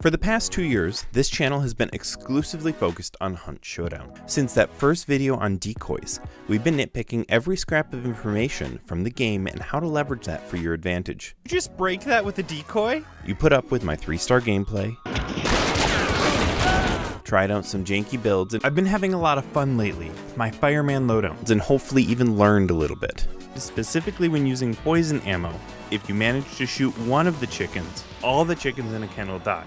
For the past 2 years, this channel has been exclusively focused on Hunt Showdown. Since that first video on decoys, we've been nitpicking every scrap of information from the game and how to leverage that for your advantage. You just break that with a decoy? You put up with my 3-star gameplay, tried out some janky builds, and I've been having a lot of fun lately with my fireman loadouts and hopefully even learned a little bit. Specifically when using poison ammo, if you manage to shoot one of the chickens, all the chickens in a kennel die.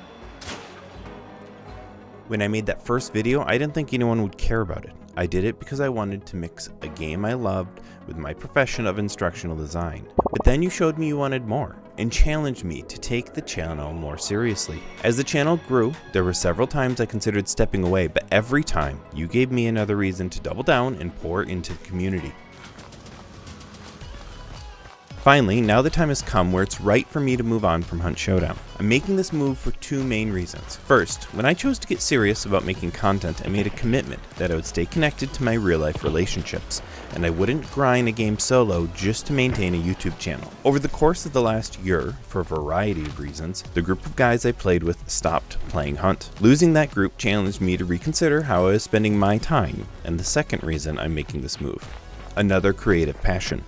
When I made that first video, I didn't think anyone would care about it. I did it because I wanted to mix a game I loved with my profession of instructional design. But then you showed me you wanted more, and challenged me to take the channel more seriously. As the channel grew, there were several times I considered stepping away, but every time, you gave me another reason to double down and pour into the community. Finally, now the time has come where it's right for me to move on from Hunt Showdown. I'm making this move for 2 main reasons. First, when I chose to get serious about making content, I made a commitment that I would stay connected to my real-life relationships, and I wouldn't grind a game solo just to maintain a YouTube channel. Over the course of the last year, for a variety of reasons, the group of guys I played with stopped playing Hunt. Losing that group challenged me to reconsider how I was spending my time, and the second reason I'm making this move. Another creative passion.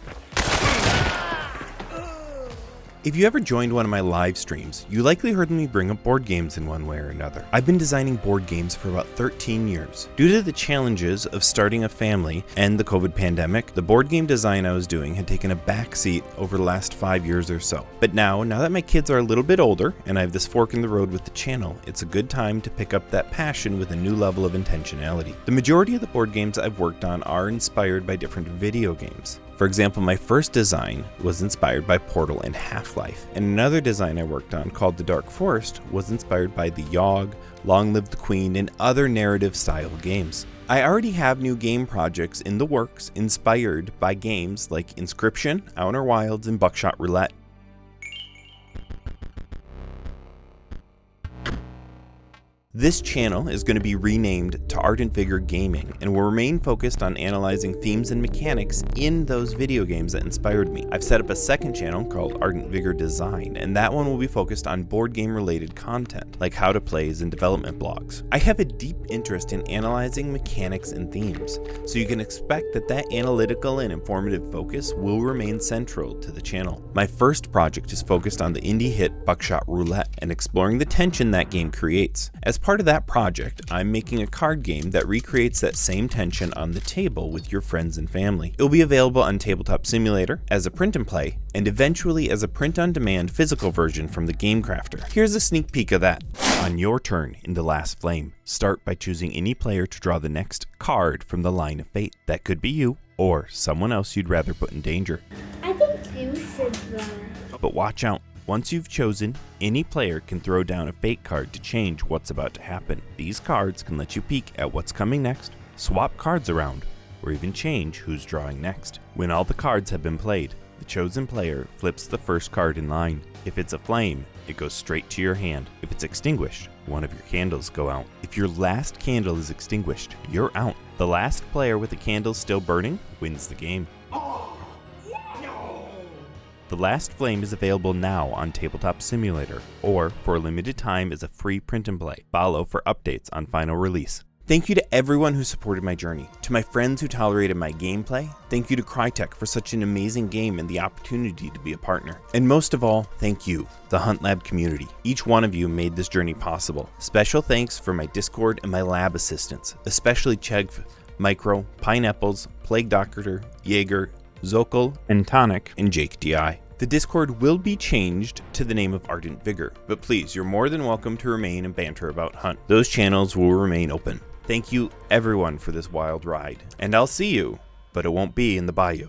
If you ever joined one of my live streams, you likely heard me bring up board games in one way or another. I've been designing board games for about 13 years. Due to the challenges of starting a family and the COVID pandemic, the board game design I was doing had taken a backseat over the last 5 years or so. But now that my kids are a little bit older and I have this fork in the road with the channel, it's a good time to pick up that passion with a new level of intentionality. The majority of the board games I've worked on are inspired by different video games. For example, my first design was inspired by Portal and Half-Life, and another design I worked on called The Dark Forest was inspired by The Yogg, Long Live the Queen, and other narrative-style games. I already have new game projects in the works inspired by games like Inscription, Outer Wilds, and Buckshot Roulette. This channel is going to be renamed to Ardent Vigor Gaming and will remain focused on analyzing themes and mechanics in those video games that inspired me. I've set up a second channel called Ardent Vigor Design, and that one will be focused on board game related content like how to plays and development blogs. I have a deep interest in analyzing mechanics and themes, so you can expect that analytical and informative focus will remain central to the channel. My first project is focused on the indie hit Buckshot Roulette and exploring the tension that game creates. As part of that project, I'm making a card game that recreates that same tension on the table with your friends and family. It will be available on Tabletop Simulator, as a print and play, and eventually as a print-on-demand physical version from the Game Crafter. Here's a sneak peek of that. On your turn in The Last Flame, start by choosing any player to draw the next card from the line of fate. That could be you, or someone else you'd rather put in danger. I think you should draw. But watch out. Once you've chosen, any player can throw down a fate card to change what's about to happen. These cards can let you peek at what's coming next, swap cards around, or even change who's drawing next. When all the cards have been played, the chosen player flips the first card in line. If it's a flame, it goes straight to your hand. If it's extinguished, one of your candles go out. If your last candle is extinguished, you're out. The last player with the candle still burning wins the game. The Last Flame is available now on Tabletop Simulator, or for a limited time as a free print and play. Follow for updates on final release. Thank you to everyone who supported my journey. To my friends who tolerated my gameplay, thank you to Crytek for such an amazing game and the opportunity to be a partner. And most of all, thank you, the Hunt Lab community. Each one of you made this journey possible. Special thanks for my Discord and my lab assistants, especially Chegv, Micro, Pineapples, Plague Doctor, Jaeger, Zokal, and Tonic, and Jake DI. The Discord will be changed to the name of Ardent Vigor, but please, you're more than welcome to remain and banter about Hunt. Those channels will remain open. Thank you everyone for this wild ride, and I'll see you, but it won't be in the bayou.